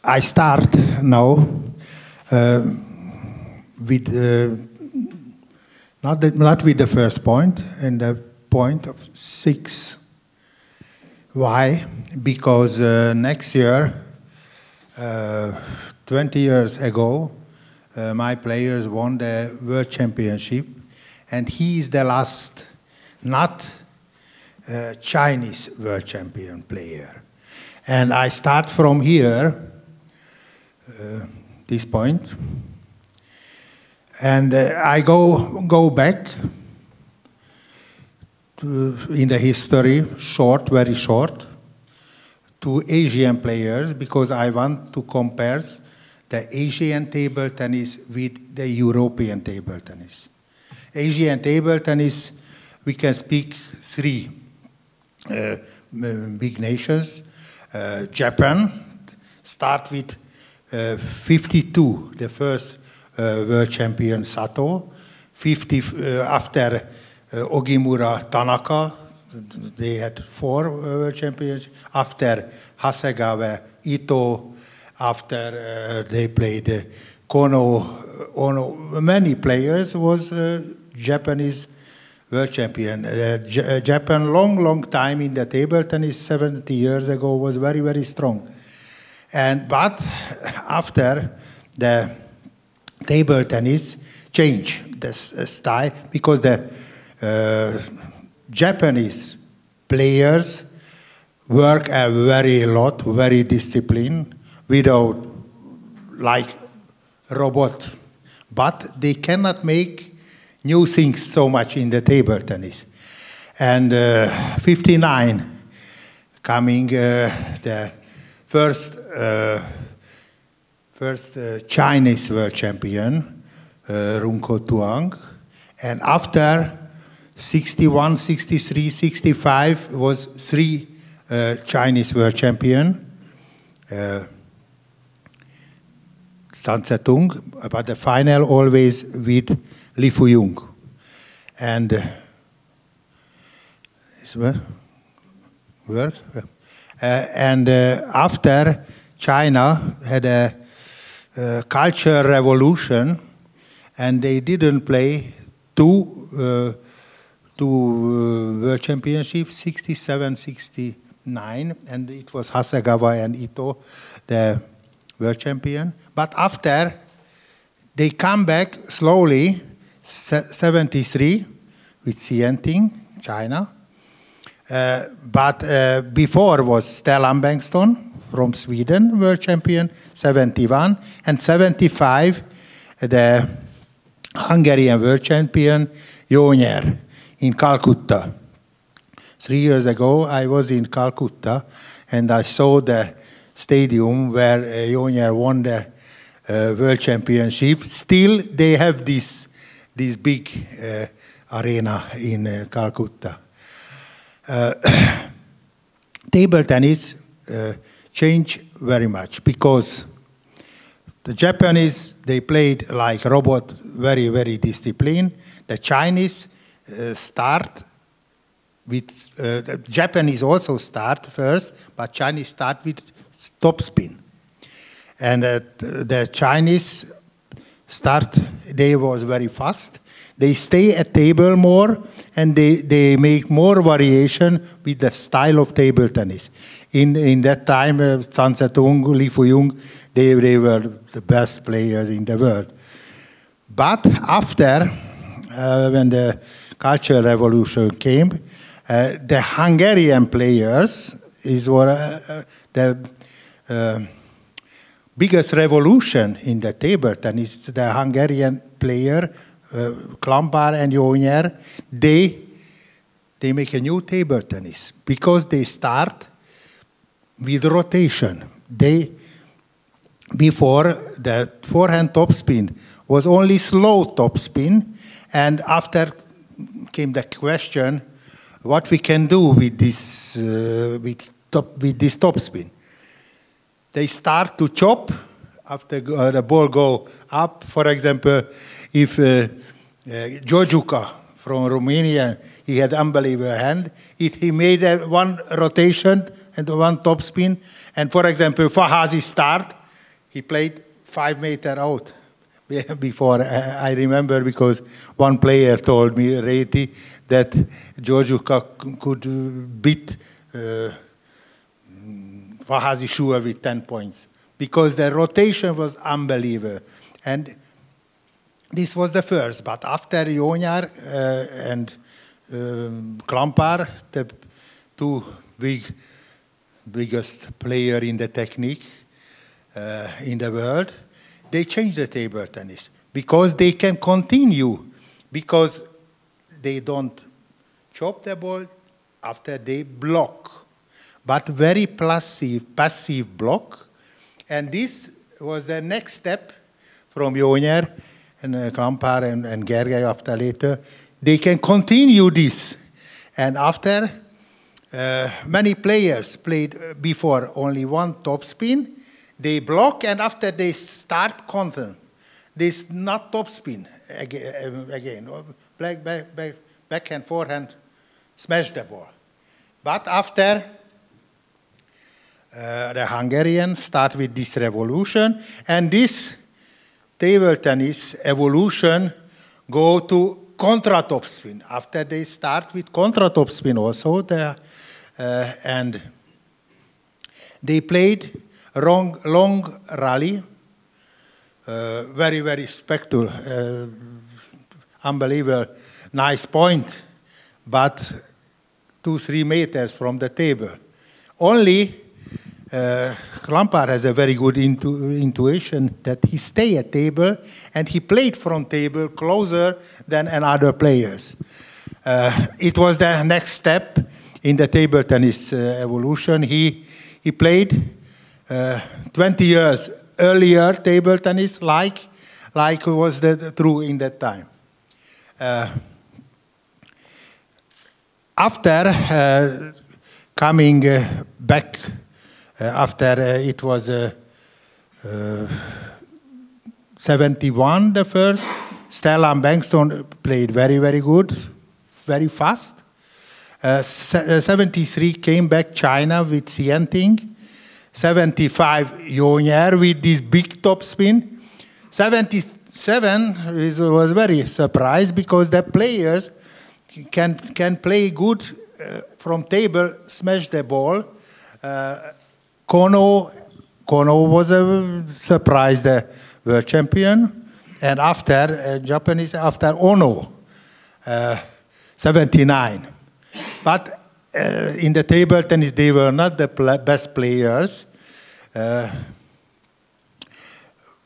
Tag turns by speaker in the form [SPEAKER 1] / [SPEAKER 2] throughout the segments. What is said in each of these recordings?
[SPEAKER 1] I start now with not with the first point, and the point of 6. Why? Because next year, 20 years ago, my players won the World Championship, and he is the last not Chinese World Champion player. And I start from here, this point, and I go back in the history, very short, to Asian players, because I want to compare the Asian table tennis with the European table tennis. Asian table tennis, we can speak 3 big nations. Japan, start with 52, the first world champion Sato. 50 after Ogimura, Tanaka, they had 4 world champions. After Hasegawa, Ito, after they played Kono, Ono, many players was Japanese world champion. Japan, long time in the table tennis, 70 years ago, was very, very strong. But after the table tennis changed the style, because the Japanese players work a very disciplined, without like robot, but they cannot make new things so much in the table tennis. And 59 coming the first Chinese world champion, Runko Tuang, and after 61, 63, 65 was 3 Chinese world champion. San Tse-tung, but the final always with Li Fuyung. And after China had a culture revolution, and they didn't play 2 world championships, 67, 69, and it was Hasegawa and Ito, the world champion. But after, they come back slowly, 73, with Xianting, China. But before was Stellan Bengtsson from Sweden, world champion, 71. And 75, the Hungarian world champion, Jónyer, in Calcutta. 3 years ago, I was in Calcutta, and I saw the stadium where Jónyer won the World Championship. Still, they have this big arena in Calcutta. Table tennis changed very much, because the Japanese, they played like robot, very, very disciplined. The Chinese start with, the Japanese also start first, but Chinese start with topspin. And the Chinese start, they was very fast. They stay at table more, and they make more variation with the style of table tennis. In that time, San Tse-tung, Li Fuyung, they were the best players in the world. But after, when the Cultural Revolution came, the Hungarian players were the biggest revolution in the table tennis. The Hungarian player, Klambar and Jónyer, they make a new table tennis, because they start with rotation. Before, the forehand topspin was only slow topspin, and after came the question, what we can do with this topspin. They start to chop after the ball go up. For example, if Jojuka from Romania, he had unbelievable hand. He made one rotation and one topspin. And for example, Fahazi start, he played 5 meters out. Before, I remember because one player told me, Reiti, that Georgiuka could beat Vahazi Shua with 10 points because the rotation was unbelievable. And this was the first, but after Jónyár and Klampár, the two biggest player in the technique in the world, they changed the table tennis because they can continue, because they don't chop the ball after they block, but very passive block. And this was the next step from Jónyár and Klampár and Gergely after later. They can continue this. And after, many players played before only one topspin. They block, and after they start counter. This not topspin again. Backhand, forehand, smash the ball. But after, the Hungarians start with this revolution, and this table tennis evolution go to contra topspin. After they start with contra topspin also, and they played long rally, very spectacular, unbelievable, nice point, but 2-3 meters from the table. Only Klampár has a very good intuition that he stay at table and he played from table closer than another players. It was the next step in the table tennis evolution. He played 20 years earlier table tennis like was the true in that time. After coming back, after it was 71, the first, Stellan Bengtsson played very good, very fast. 73 came back China with Xianting. 75 Jónyár with this big topspin. 77 was very surprised because the players can play good from table, smash the ball. Kono was a surprise, the world champion. And after, Japanese, after Ono, 79. But in the table tennis, they were not the best players.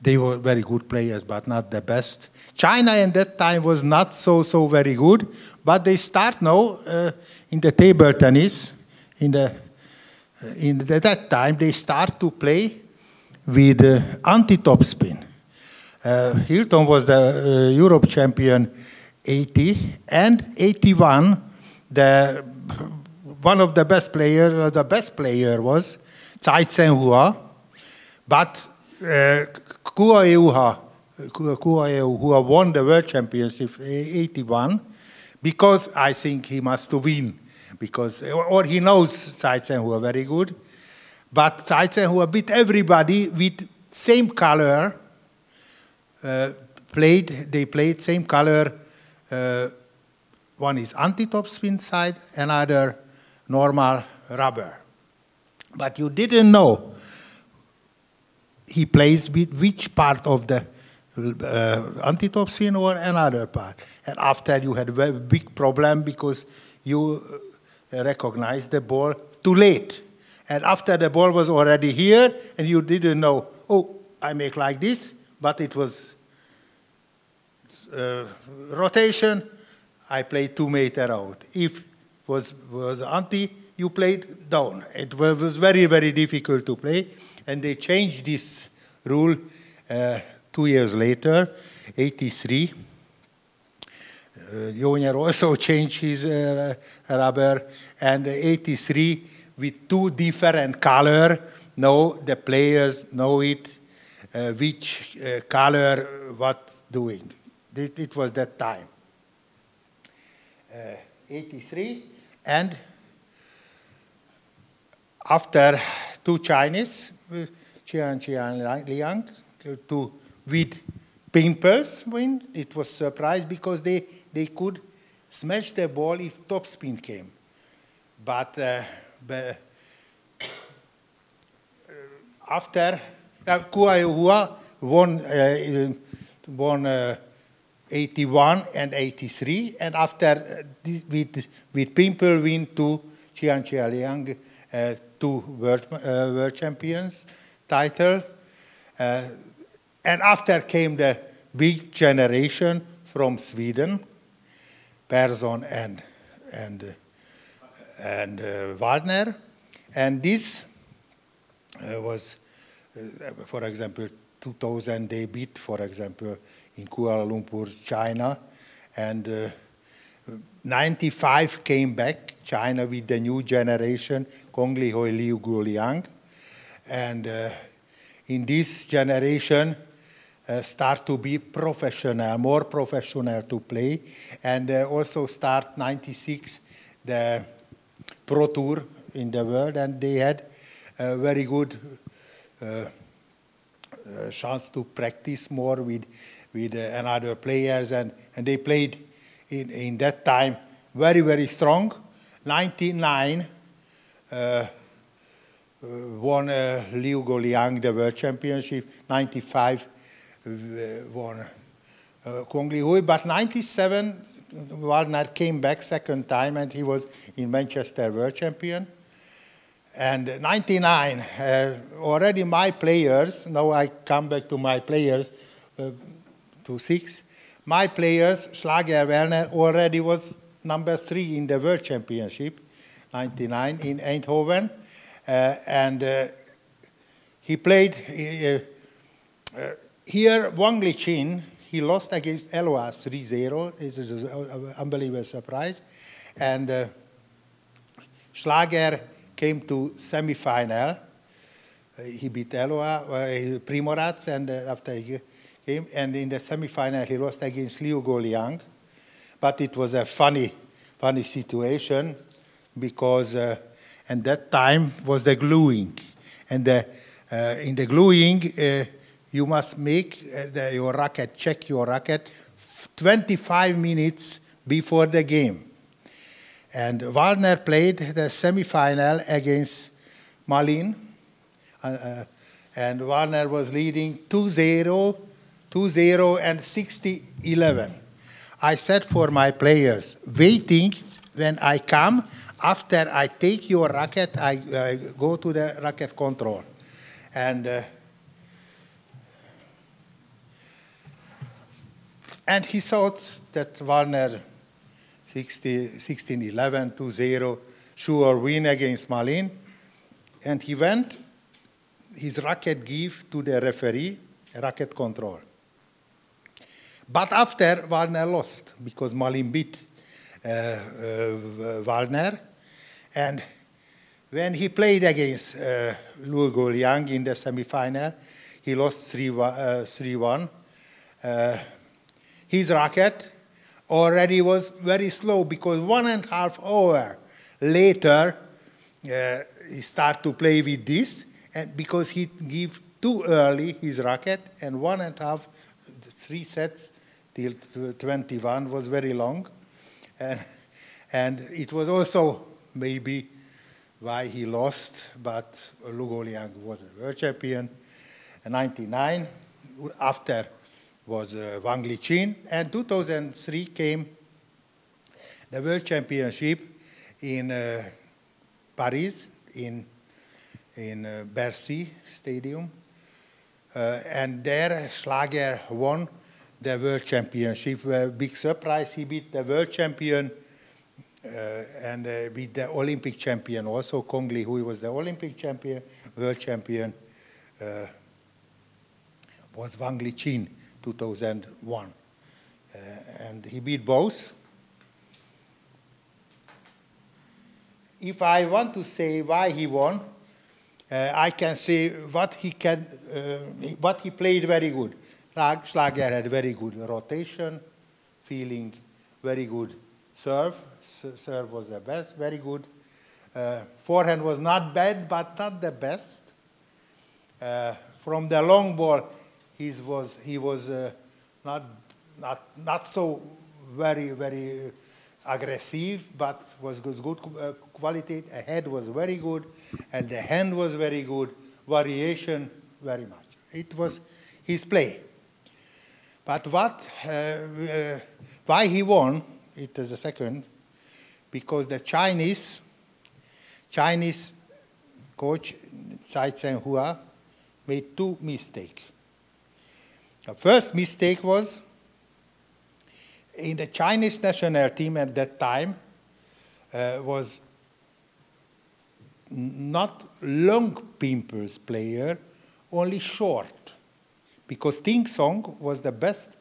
[SPEAKER 1] They were very good players, but not the best. China at that time was not so very good, but they start now in the table tennis. At that time, they start to play with anti-topspin. Hilton was the Europe champion 80 and 81. One of the best players, the best player was Tsai Tsen-hua, but Kuaeu won the world championship 81 because I think he must win, because or he knows Tsai Tsen-hua very good, but Tsai Tsen-hua beat everybody with same color. They played same color. One is anti-topspin side, another normal rubber. But you didn't know he plays with which part of the anti-topspin or another part. And after you had a very big problem because you recognized the ball too late. And after the ball was already here and you didn't know, oh, I make like this, but it was rotation, I played 2 meters out. If was anti, you played down. It was very difficult to play, and they changed this rule 2 years later, 83. Jónyár also changed his rubber, and 83 with 2 different color. Now the players know it, which color what doing. It was that time. 83, and after 2 Chinese Liang to with pimples win. It was surprise because they could smash the ball if topspin came. But after Kuai won 81 and 83, and after with pimple win to Liang, two world champions title, and after came the big generation from Sweden, Persson and Waldner, and this was, for example, 2000 they beat, for example, in Kuala Lumpur, China, and 95 came back, China with the new generation, Kong Li Hoi, Liu Guoliang, and in this generation start to be professional, more professional to play, and also start 96 the Pro Tour in the world, and they had a very good chance to practice more with another players, and they played in that time very, very strong. 99 won Liu Guoliang the world championship. 95 won Kong Li Hui, but 97 Waldner came back second time, and he was in Manchester world champion. And 99 already my players. Now I come back to my players to 6. My players, Schlager Werner, already was number 3 in the World Championship, 99 in Eindhoven. And he played here, Wang Lichin, he lost against Eloa 3-0. This is an unbelievable surprise. And Schlager came to semi-final. He beat Eloa, Primorac, and after he came, and in the semi-final he lost against Liu Guoliang. But it was a funny situation because and that time was the gluing, and in the gluing you must make your racket, check your racket 25 minutes before the game. And Waldner played the semi-final against Malin, and Waldner was leading 2-0, 2-0, and 60-11. I said for my players, waiting when I come, after I take your racket, I go to the racket control. And he thought that Waldner 16-11, 2-0, sure win against Malin. And he went, his racket gave to the referee, racket control. But after, Waldner lost, because Malin beat Waldner. And when he played against Liu Guoliang in the semi-final, he lost 3-1. His racket already was very slow, because 1.5 hours later, he started to play with this, and because he gave too early his racket, and 3 sets till 21 was very long. And it was also maybe why he lost, but Liu Guoliang was a world champion. In 99, after was Wang Lichin, and 2003 came the World Championship in Paris, in Bercy Stadium, and there Schlager won the World Championship. Big surprise, he beat the world champion and beat the Olympic champion also. Kong Li Hui was the Olympic champion, world champion was Wang Lichin, 2001. And he beat both. If I want to say why he won, I can say what he played very good. Schlager had very good rotation, feeling very good serve. Serve was the best, very good. Forehand was not bad, but not the best. From the long ball, he was not so very aggressive, but was good quality. The head was very good, and the hand was very good. Variation very much. It was his play. But why he won? It is a second, because the Chinese coach Tsai Hua made two mistakes. The first mistake was in the Chinese national team at that time was not long pimples player, only short, because Ting Song was the best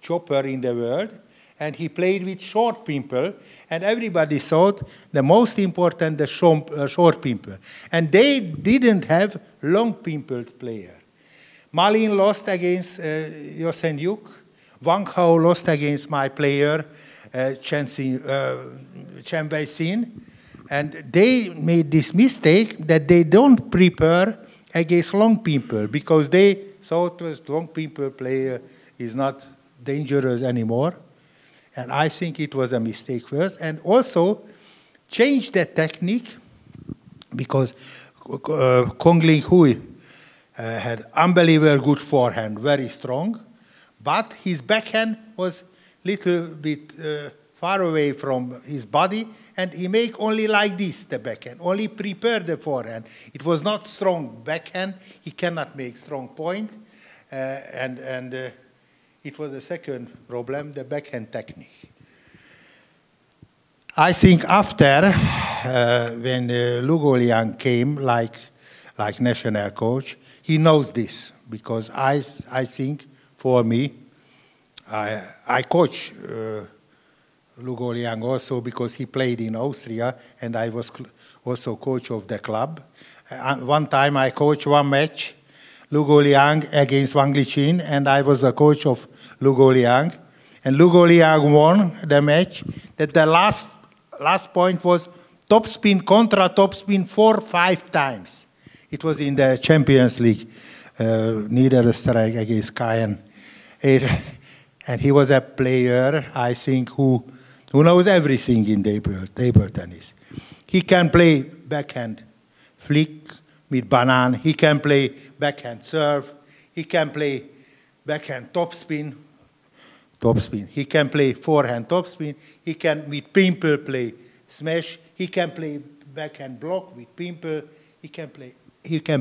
[SPEAKER 1] chopper in the world, and he played with short pimple, and everybody thought the most important the short pimple, and they didn't have long pimpled player. Malin lost against Yosen Yuk. Wang Hao lost against my player Chen Wei-sin, and they made this mistake that they don't prepare against long pimple, because they thought long pimple player is not dangerous anymore. And I think it was a mistake first. And also change the technique, because Kong Ling Hui had unbelievable good forehand, very strong, but his backhand was little bit far away from his body, and he make only like this, the backhand, only prepare the forehand. It was not strong backhand. He cannot make strong point, it was the second problem, the backhand technique. I think after, when Lugo Liang came like national coach, he knows this, because I think for me, I coach Lugo Liang also because he played in Austria, and I was also coach of the club. One time I coached one match, Lugo Liang against Wang Lichin, and I was the coach of Lugo Liang. And Lugo Liang won the match. That the last point was topspin contra topspin 4-5 times. It was in the Champions League, Niederösterreich against Caen. And he was a player, I think, who knows everything in table tennis. He can play backhand flick with banan. He can play backhand serve. He can play backhand topspin. He can play forehand topspin. He can, with pimple, play smash. He can play backhand block with pimple. He can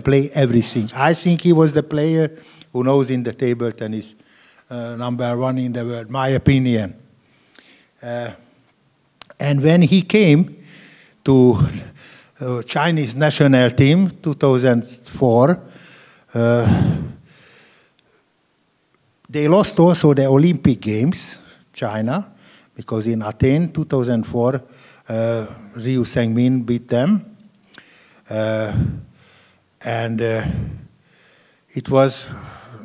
[SPEAKER 1] play everything. I think he was the player who knows in the table tennis #1 in the world, my opinion. And when he came to Chinese national team, 2004, they lost also the Olympic Games, China, because in Athens, 2004, Ryu Sengmin beat them. And it was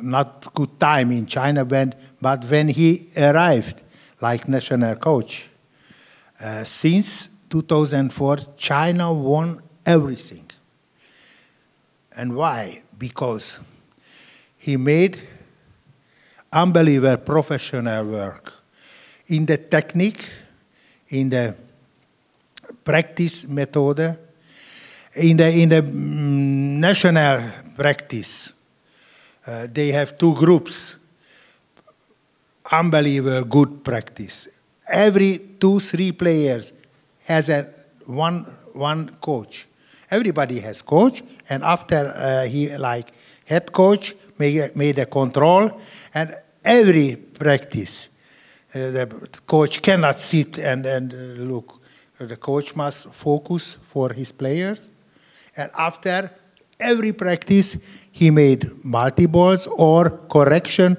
[SPEAKER 1] not good time in China, but when he arrived like national coach, since 2004, China won everything. And why? Because he made unbelievable professional work in the technique, in the practice method, in the national practice. They have two groups, unbelievable good practice. Every 2-3 players has one coach. Everybody has coach, and after he like head coach made a control, and every practice the coach cannot sit and look. The coach must focus for his players, and after every practice he made multi-balls or correction.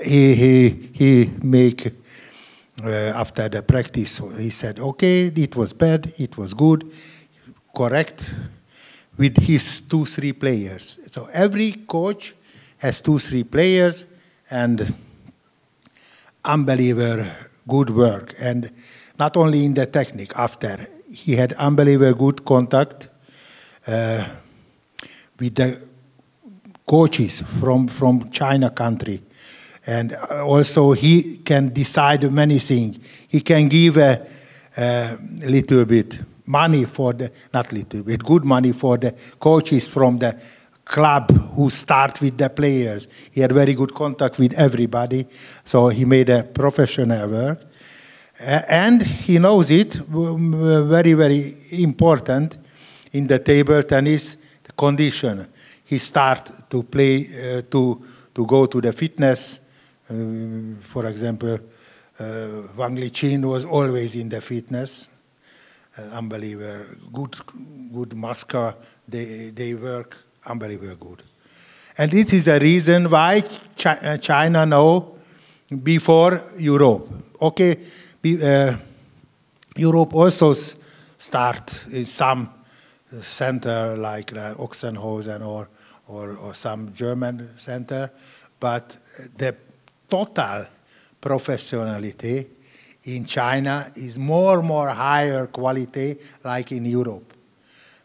[SPEAKER 1] He make after the practice, he said, okay, it was bad, it was good, correct, with his 2-3 players. So every coach has 2-3 players, and unbelievable good work. And not only in the technique, after he had unbelievable good contact with the coaches from China country. And also he can decide many things. He can give a little bit money for the, not little bit, good money for the coaches from the club who start with the players. He had very good contact with everybody, so he made a professional work. And he knows it, very, very important in the table tennis, the condition. He start to play, to go to the fitness. For example, Wang Lichin was always in the fitness. Unbelievable, good muscle, they work unbelievable good. And it is a reason why China now before Europe. Okay, Europe also start in some center like Ochsenhausen or some German center, but the total professionality in China is more higher quality like in Europe.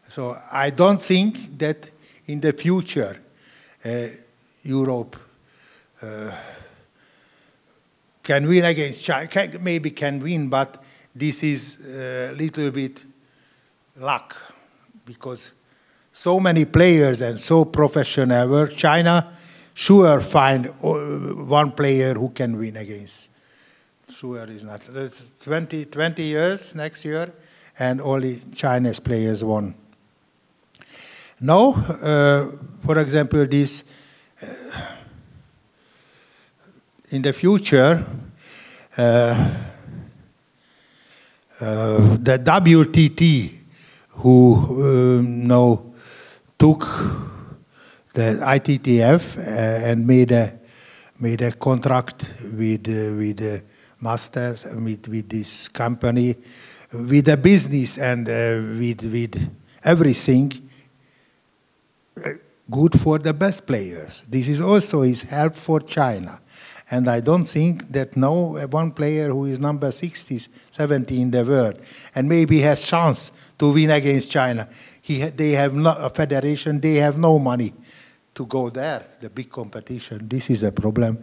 [SPEAKER 1] So I don't think that in the future Europe can win against China, maybe can win, but this is a little bit luck because so many players and so professional work. China sure find one player who can win against. Sure is not. It's 20 years next year, and only Chinese players won. Now, for example, this in the future, the WTT, who now took the ITTF and made a contract with Masters, with this company, with the business and with everything, good for the best players. This is also his help for China. And I don't think that now one player who is number 60, 70 in the world, and maybe has chance to win against China, they have not a federation, they have no money to go there, the big competition. This is a problem.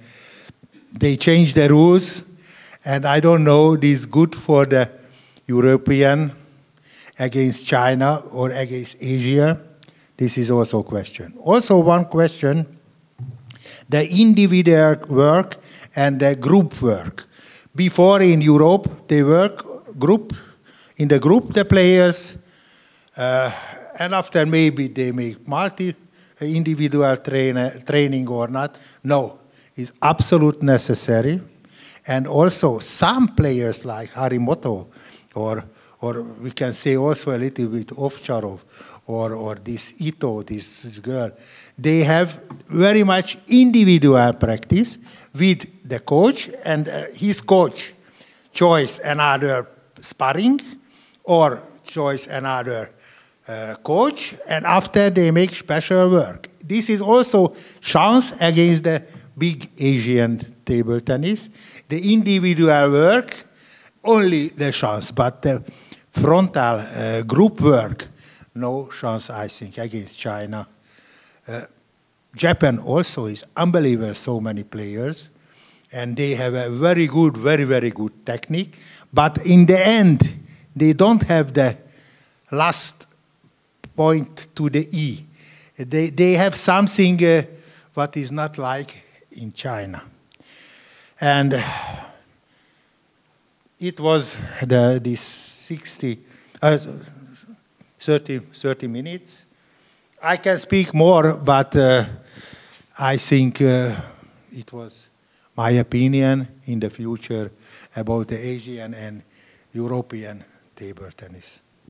[SPEAKER 1] They changed the rules, and I don't know this is good for the European against China or against Asia. This is also a question. Also one question, the individual work and the group work. Before in Europe, they work group, in the group the players, and after maybe they make individual training or not. No, it's absolute necessary. And also some players like Harimoto, or we can say also a little bit Ovcharov, or this Ito, this girl, they have very much individual practice with the coach, and his coach choose another sparring or choose another coach, and after they make special work. This is also chance against the big Asian table tennis. The individual work, only the chance, but the frontal group work, no chance, I think, against China. Japan also is unbelievable, so many players, and they have a very good, very good technique, but in the end, they don't have the last point to the E. They have something what is not like in China. And it was this 30 minutes. I can speak more, but I think it was my opinion in the future about the Asian and European table tennis.